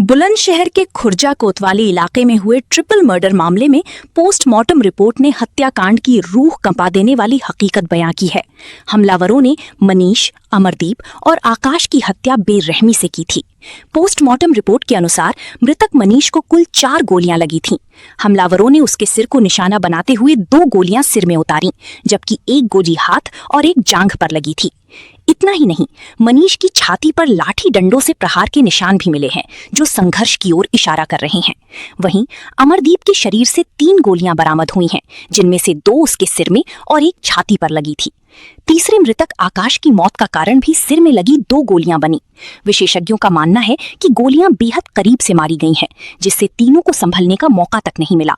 बुलंदशहर के खुर्जा कोतवाली इलाके में हुए ट्रिपल मर्डर मामले में पोस्टमार्टम रिपोर्ट ने हत्याकांड की रूह कंपा देने वाली हकीकत बयां की है। हमलावरों ने मनीष, अमरदीप और आकाश की हत्या बेरहमी से की थी। पोस्टमार्टम रिपोर्ट के अनुसार मृतक मनीष को कुल 4 गोलियां लगी थीं। हमलावरों ने उसके सिर को निशाना बनाते हुए 2 गोलियां सिर में उतारी, जबकि 1 गोली हाथ और 1 जांघ पर लगी थी। इतना ही नहीं, मनीष की छाती पर लाठी डंडों से प्रहार के निशान भी मिले हैं, जो संघर्ष की ओर इशारा कर रहे हैं। वहीं अमरदीप के शरीर से 3 गोलियां बरामद हुई हैं, जिनमें से 2 उसके सिर में और 1 छाती पर लगी थी। तीसरे मृतक आकाश की मौत का कारण भी सिर में लगी 2 गोलियां बनी। विशेषज्ञों का मानना है कि गोलियां बेहद करीब से मारी गई हैं, जिससे तीनों को संभलने का मौका तक नहीं मिला।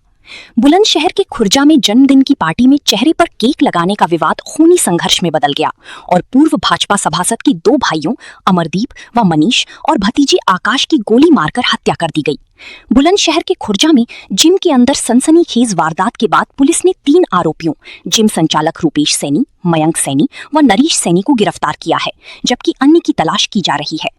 बुलंदशहर के खुर्जा में जन्मदिन की पार्टी में चेहरे पर केक लगाने का विवाद खूनी संघर्ष में बदल गया और पूर्व भाजपा सभासद के 2 भाइयों अमरदीप व मनीष और भतीजे आकाश की गोली मारकर हत्या कर दी गई। बुलंदशहर के खुर्जा में जिम के अंदर सनसनीखेज वारदात के बाद पुलिस ने 3 आरोपियों जिम संचालक रूपेश सैनी, मयंक सैनी व नरीश सैनी को गिरफ्तार किया है, जबकि अन्य की तलाश की जा रही है।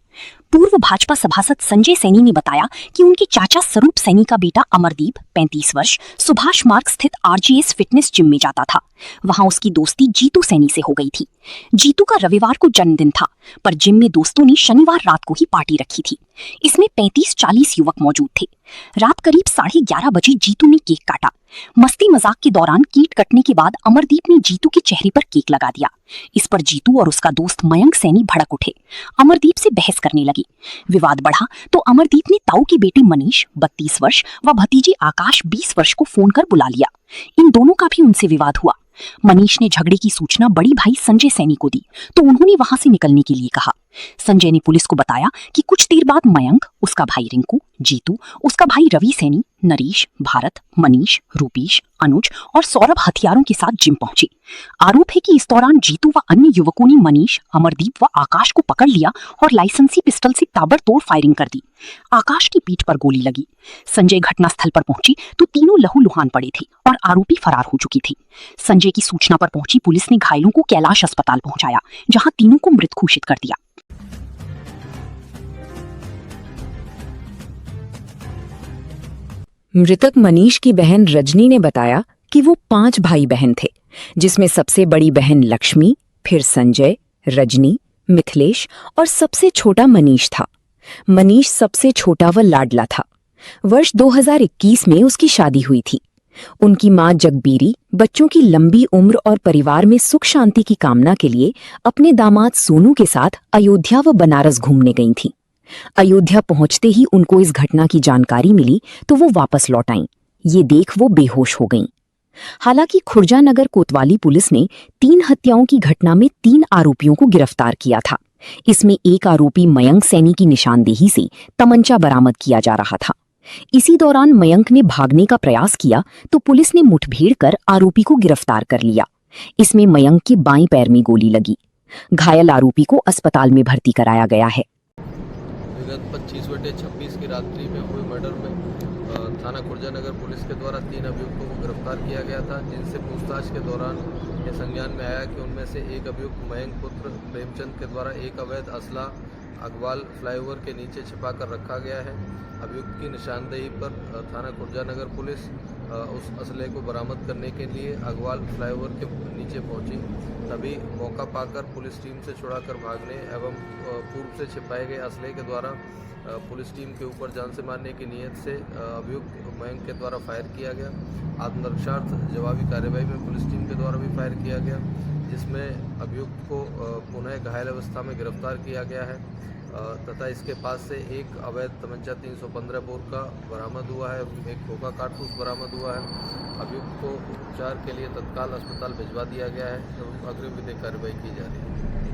पूर्व भाजपा सभासद संजय सैनी ने बताया कि उनके चाचा स्वरूप सैनी का बेटा अमरदीप 35 वर्ष सुभाष मार्ग स्थित आरजीएस फिटनेस जिम में जाता था। वहां उसकी दोस्ती जीतू सैनी से हो गई थी। जीतू का रविवार को जन्मदिन था, पर जिम में दोस्तों ने शनिवार रात को ही पार्टी रखी थी। इसमें 35-40 युवक मौजूद थे। रात करीब 11:30 बजे जीतू ने केक काटा। मस्ती मजाक के दौरान कीट कटने के बाद अमरदीप ने जीतू के चेहरे पर केक लगा दिया। इस पर जीतू और उसका दोस्त मयंक सैनी भड़क उठे, अमरदीप से बहस करने लगे। विवाद बढ़ा तो अमरदीप ने ताऊ के बेटे मनीष 32 वर्ष व भतीजे आकाश 20 वर्ष को फोन कर बुला लिया। इन दोनों का भी उनसे विवाद हुआ। मनीष ने झगड़े की सूचना बड़ी भाई संजय सैनी को दी, तो उन्होंने वहां से निकलने के लिए कहा। संजय ने पुलिस को बताया कि कुछ देर बाद मयंक, उसका भाई रिंकू, जीतू, उसका भाई रवि सैनी, नरीश, भारत, मनीष, रूपेश, अनुज और सौरभ हथियारों के साथ जिम पहुंचे। आरोप है कि इस दौरान जीतू व अन्य युवकों ने मनीष, अमरदीप व आकाश को पकड़ लिया और लाइसेंसी पिस्टल से ताबड़तोड़ फायरिंग कर दी। आकाश की पीठ पर गोली लगी। संजय घटनास्थल पर पहुंची तो तीनों लहूलुहान पड़े थे और आरोपी फरार हो चुकी थी। संजय की सूचना पर पहुंची पुलिस ने घायलों को कैलाश अस्पताल पहुंचाया, जहां तीनों को मृत घोषित कर दिया। मृतक मनीष की बहन रजनी ने बताया कि वो 5 भाई बहन थे, जिसमें सबसे बड़ी बहन लक्ष्मी, फिर संजय, रजनी, मिथिलेश और सबसे छोटा मनीष था। मनीष सबसे छोटा व लाडला था। वर्ष 2021 में उसकी शादी हुई थी। उनकी मां जगबीरी बच्चों की लंबी उम्र और परिवार में सुख शांति की कामना के लिए अपने दामाद सोनू के साथ अयोध्या व बनारस घूमने गई थीं। अयोध्या पहुंचते ही उनको इस घटना की जानकारी मिली तो वो वापस लौट आईं। ये देख वो बेहोश हो गईं। हालांकि खुर्जा नगर कोतवाली पुलिस ने 3 हत्याओं की घटना में 3 आरोपियों को गिरफ्तार किया था। इसमें एक आरोपी मयंक सैनी की निशानदेही से तमंचा बरामद किया जा रहा था। इसी दौरान मयंक ने भागने का प्रयास किया तो पुलिस ने मुठभेड़ कर आरोपी को गिरफ्तार कर लिया। इसमें मयंक के बाईं पैर में गोली लगी। घायल आरोपी को अस्पताल में भर्ती कराया गया है। 25/26 की रात्रि में हुए मर्डर में थाना खुर्जा नगर पुलिस के द्वारा 3 अभियुक्तों को गिरफ्तार किया गया था, जिनसे पूछताछ के दौरान यह संज्ञान में आया कि उनमें से एक अभियुक्त मयंक पुत्र प्रेमचंद के द्वारा एक अवैध असला अगवाल फ्लाईओवर के नीचे छिपाकर रखा गया है। अभियुक्त की निशानदेही पर थाना खुर्जा नगर पुलिस उस असले को बरामद करने के लिए अगवाल फ्लाईओवर के नीचे पहुंची। तभी मौका पाकर पुलिस टीम से छुड़ाकर भागने एवं पूर्व से छिपाए गए असले के द्वारा पुलिस टीम के ऊपर जान से मारने की नीयत से अभियुक्त मयंक के द्वारा फायर किया गया। आत्मरक्षार्थ जवाबी कार्रवाई में पुलिस टीम के द्वारा भी फायर किया गया, जिसमें अभियुक्त को पुनः घायल अवस्था में गिरफ्तार किया गया है तथा इसके पास से एक अवैध तमंचा 315 बोर का बरामद हुआ है, एक खोखा कारतूस बरामद हुआ है। अभियुक्त को उपचार के लिए तत्काल अस्पताल भिजवा दिया गया है एवं अग्रिम विधिक कार्रवाई की जा रही है।